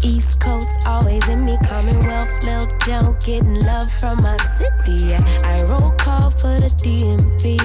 East Coast, always in me, Commonwealth, Lil Joe, getting love from my city. Yeah. I roll call for the DMV.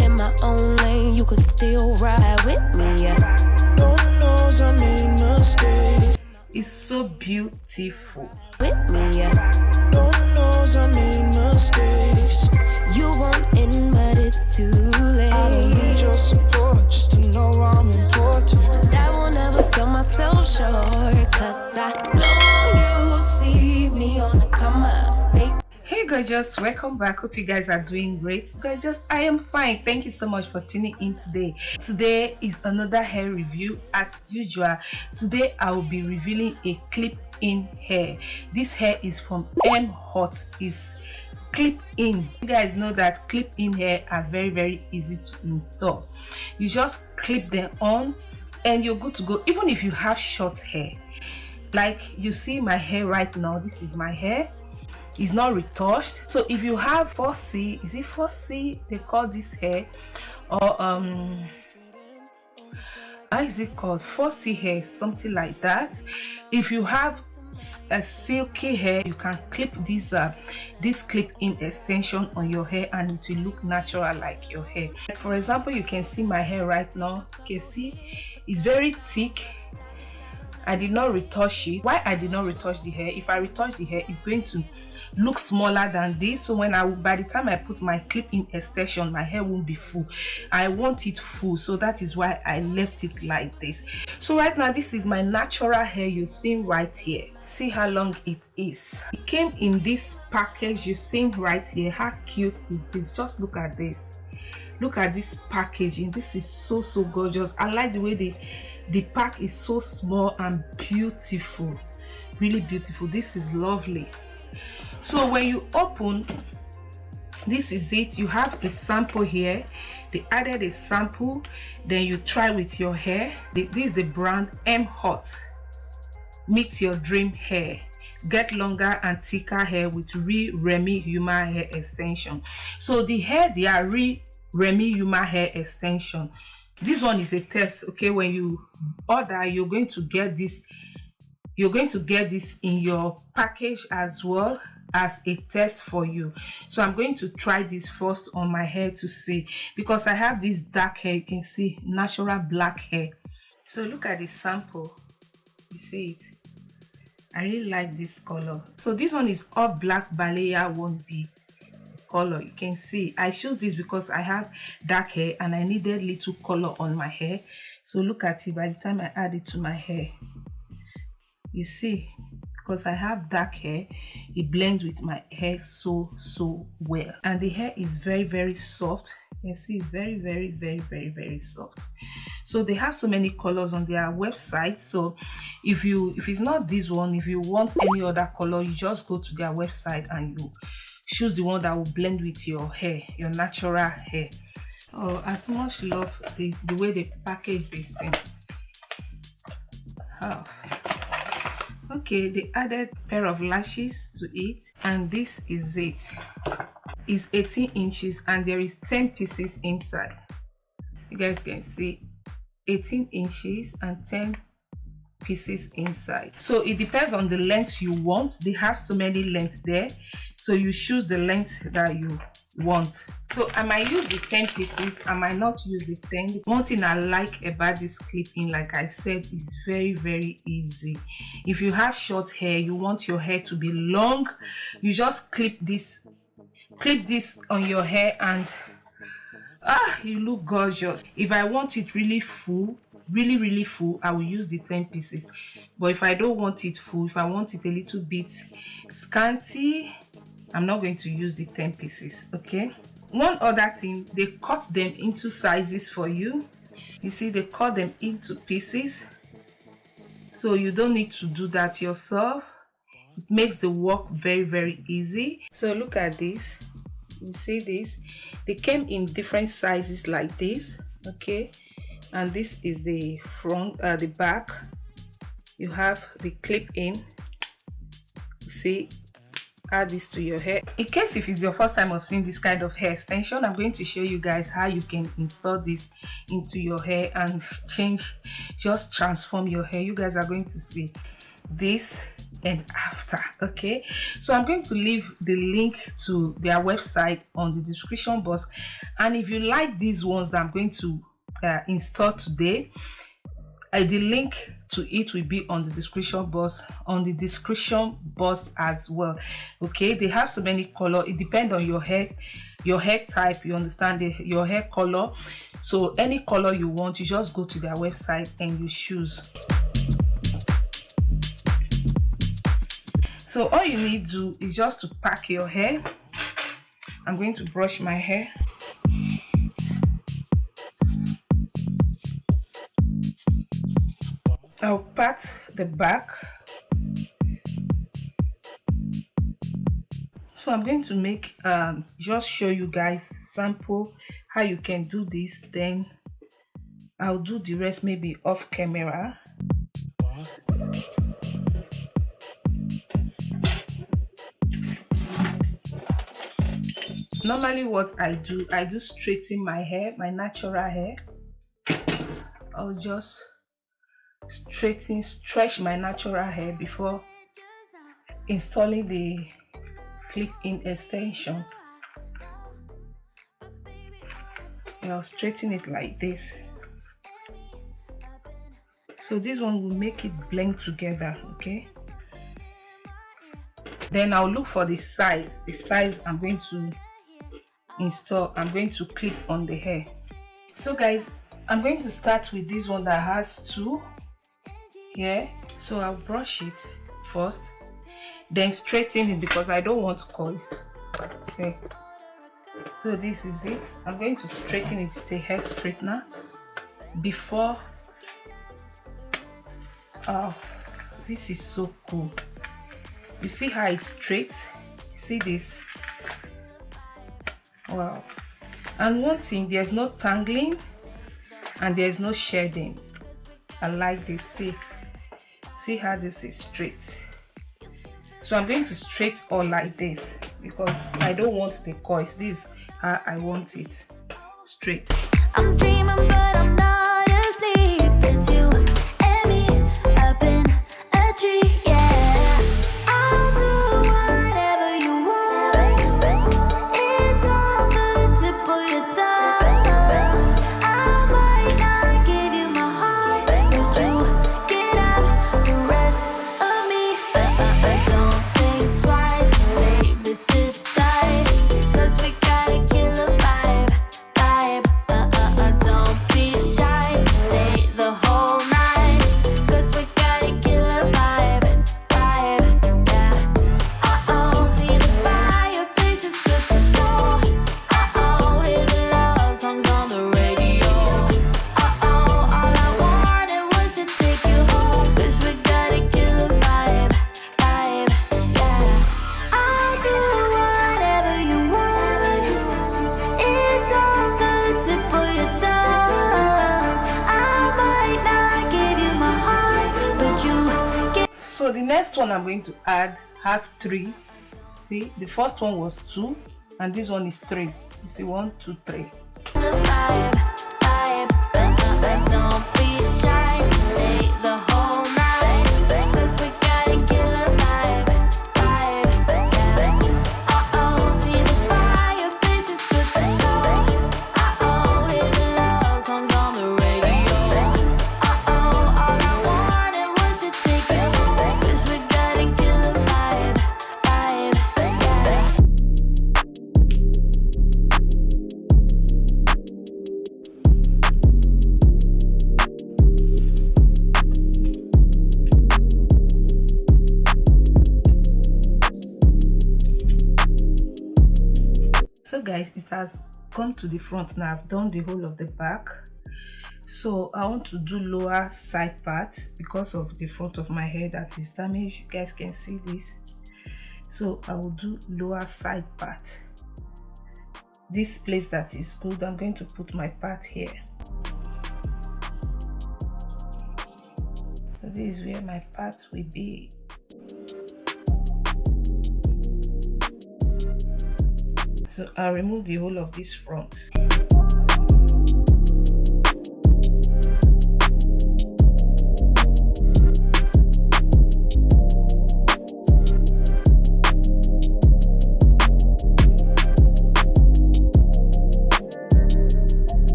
In my own lane, you could still ride with me. Yeah. Lord knows I made mistakes. It's so beautiful. With me, yeah. Lord knows I made mistakes. You want in, but it's too late. I don't need your support just to know I'm important. I will never sell myself short, cause I know you see me on the come up. Hey gorgeous, welcome back. Hope you guys are doing great. Gorgeous, I am fine. Thank you so much for tuning in today. Today is another hair review as usual. Today I will be revealing a clip-in hair. This hair is from Mhot. It's clip-in. You guys know that clip-in hair are very easy to install. You just clip them on and you're good to go, even if you have short hair. Like you see my hair right now, this is my hair. It's not retouched. So if you have 4C, is it 4C they call this hair, or how is it called, 4C hair, something like that. If you have a silky hair, you can clip this clip-in extension on your hair and it will look natural like your hair. Like for example, you can see my hair right now. You can see it's very thick. I did not retouch it. Why I did not retouch the hair? If I retouch the hair, it's going to look smaller than this. So when by the time I put my clip-in extension, my hair won't be full. I want it full, so that is why I left it like this. So right now, this is my natural hair you're seeing right here. See how long it is. It came in this package you're seeing right here. How cute is this? Just look at this. Look at this packaging. This is so gorgeous. I like the way the pack is so small and beautiful, really beautiful. This is lovely. So when you open, this is it. You have a sample here. They added a sample, then you try with your hair. This is the brand Mhot. Meet your dream hair. Get longer and thicker hair with Remy human hair extension. So the hair, they are Remy human hair extension. This one is a test. Okay, when you order, you're going to get this in your package as well as a test for you. So I'm going to try this first on my hair to see, because I have this dark hair. You can see natural black hair. So look at the sample. You see it? I really like this color. So this one is all black. Balayage won't be color. You can see I chose this because I have dark hair and I needed little color on my hair. So look at it. By the time I add it to my hair, you see, because I have dark hair, it blends with my hair so well. And the hair is very soft. You can see it's very soft. So they have so many colors on their website. So if it's not this one, if you want any other color, you just go to their website and you choose the one that will blend with your hair, your natural hair. Oh, I so much love this, the way they package this thing. Oh. Okay, they added a pair of lashes to it, and this is it. It's 18 inches and there is 10 pieces inside. You guys can see 18 inches and 10 pieces inside. So it depends on the length you want. They have so many lengths there, so you choose the length that you want. So I might use the 10 pieces, I might not use the 10. One thing I like about this clip-in, like I said, is very easy. If you have short hair, you want your hair to be long, you just clip this on your hair and you look gorgeous. If I want it really full, really full, I will use the 10 pieces. But if I don't want it full, if I want it a little bit scanty, I'm not going to use the 10 pieces. Okay, one other thing, they cut them into sizes for you. You see, they cut them into pieces, so you don't need to do that yourself. It makes the work very easy. So look at this. You see this, they came in different sizes like this. Okay, and this is the front, the back. You have the clip-in. See, add this to your hair. In case if it's your first time of seeing this kind of hair extension, I'm going to show you guys how you can install this into your hair and just transform your hair. You guys are going to see. this and after. Okay, so I'm going to leave the link to their website on the description box, and if you like these ones that I'm going to install today, the link to it will be on the description box as well. Okay, they have so many color. It depends on your hair type, you understand, your hair color. So any color you want, you just go to their website and you choose. So all you need to do is just to pack your hair. I'm going to brush my hair. I'll pat the back. So I'm going to make just show you guys sample how you can do this, then I'll do the rest maybe off camera. Normally what I do straighten my hair, my natural hair. I'll just stretch my natural hair before installing the clip-in extension. I'll straighten it like this. So this one will make it blend together. Okay, then I'll look for the size I'm going to install. I'm going to clip on the hair. So guys, I'm going to start with this one that has 2 here. So I'll brush it first, then straighten it because I don't want coils. See, so this is it. I'm going to straighten it with a hair straightener before. Oh, this is so cool. You see how it's straight? See this? Wow. And one thing, there's no tangling and there's no shedding. I like this. See how this is straight. So I'm going to straight all like this because I don't want the coils. This is how I want it, straight. I'm dreaming but I'm not asleep. It's you and me up in a tree, yeah. I'll do whatever you want. It's on the tip of your tongue. I might not give you my heart, but you get up the rest of me. Don't think twice, baby, sit tight, 'cause we gotta kill a vibe. Don't be shy, stay the whole night, 'cause we gotta kill a vibe, yeah. See the fireplace is good to go. Hear the love songs on the radio. All I wanted was to take you home, 'cause we gotta kill a vibe, yeah. I'll do whatever you want. It's on the tip of your tongue. I might not give you my heart, but you get. So the next one I'm going to add have 3. See, the first one was 2 and this one is 3. You see, 1, 2, 3. The vibe, don't be shy, stay the whole night, 'cause we gotta kill a vibe, yeah. See the fireplace is good to go. Hear the love songs on the radio. All I wanted was to take you home, 'cause we gotta kill a vibe, yeah. So guys, it has come to the front now. I've done the whole of the back, so I want to do lower side part because of the front of my hair that is damaged. You guys can see this, so I will do lower side part. This place that is good, I'm going to put my part here. So this is where my part will be. So I'll remove the whole of this front.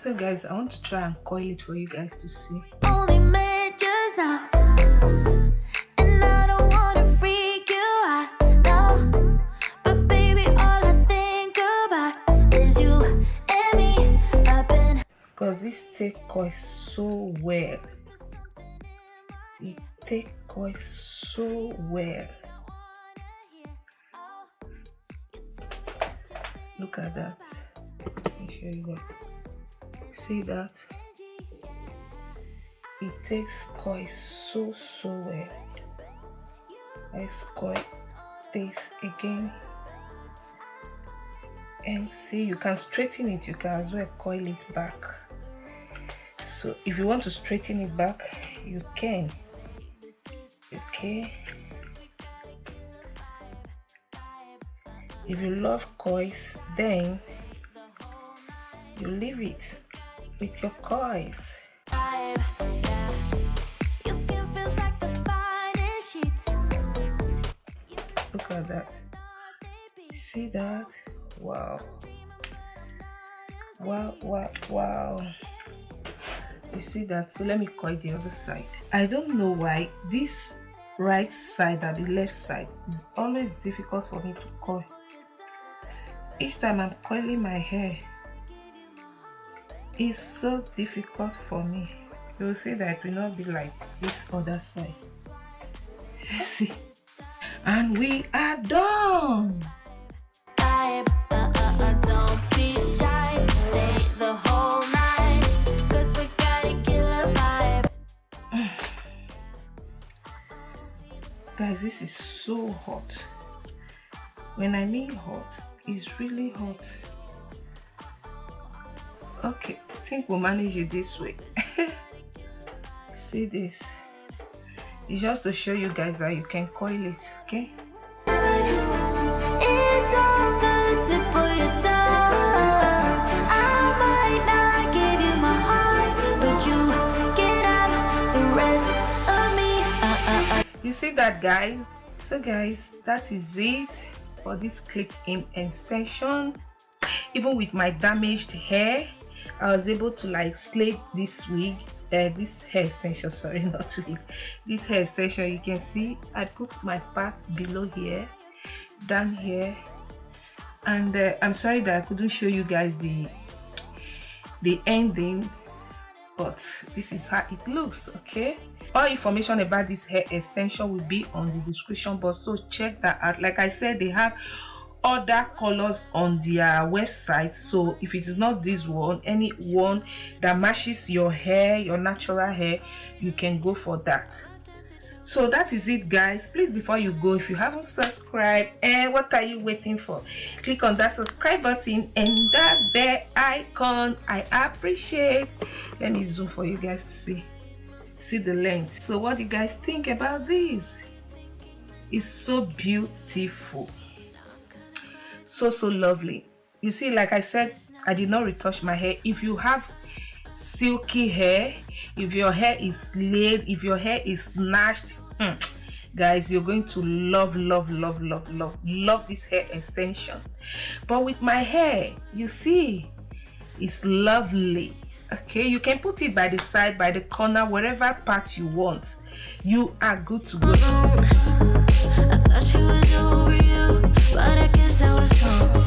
So guys, I want to try and coil it for you guys to see. Only met just now, and I don't wanna freak you out, no. But baby, all I think about is you and me up in. Because this take coil so well. It take coil so well. Look at that. Let me show you guys. See that? It takes coil so well. Let's coil this again. And see, you can straighten it, you can as well coil it back. So if you want to straighten it back, you can. Okay. If you love coils, then you leave it with your coils. Look at that. See that? Wow. Wow. You see that? So let me coil the other side. I don't know why this right side and the left side is always difficult for me to coil. Each time I'm coiling my hair, it's so difficult for me. You'll see that it will not be like this other side. See? And we are done. Don't be shy, stay the whole night, 'cause we got a killer vibe. Guys, this is so hot. When I mean hot, it's really hot. Okay, I think we'll manage it this way. See this? It's just to show you guys that you can coil it, okay? It's all good to pull you down. I might not give you my heart, but you get up the rest of me. You see that, guys? So guys, that is it for this clip-in extension. Even with my damaged hair, I was able to like slay this wig, this hair extension, sorry, not wig, this hair extension. You can see I put my parts below here, down here, and I'm sorry that I couldn't show you guys the ending, but this is how it looks. Okay, all information about this hair extension will be on the description box, so check that out. Like I said, they have other colors on their website, so if it is not this one, any one that matches your hair, your natural hair, you can go for that. So that is it, guys. Please, before you go, if you haven't subscribed, and what are you waiting for? Click on that subscribe button and that bell icon. I appreciate. Let me zoom for you guys to see the length. So what do you guys think about this? It's so beautiful, so lovely. You see, like I said, I did not retouch my hair. If you have silky hair, if your hair is slayed, if your hair is snatched, guys, you're going to love this hair extension. But with my hair, you see, it's lovely. Okay, you can put it by the side, by the corner, wherever part you want. You are good to go. I thought she was over you, but I guess I was wrong.